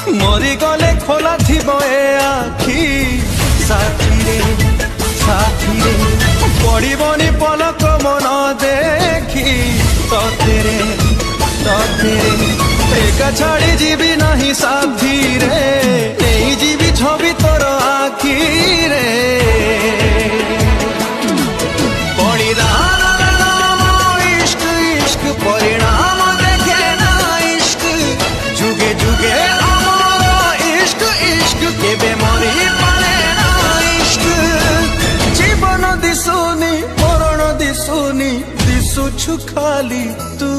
मरी गले खोला थिबो ए आखी साथी रे पड़िबनी पलक मन देखी तेरे एका छाड़ी जीवी नहीं साथी रे नहीं जीवी छवि तोर आखी रे इश्क इश्क परिणाम देखे ना इश्क जुगे जुगे इश्क इश्क केबे मरी पारे ना इश्क जीवन दिसुनी मरण दिसुनी दिसुछु खाली तू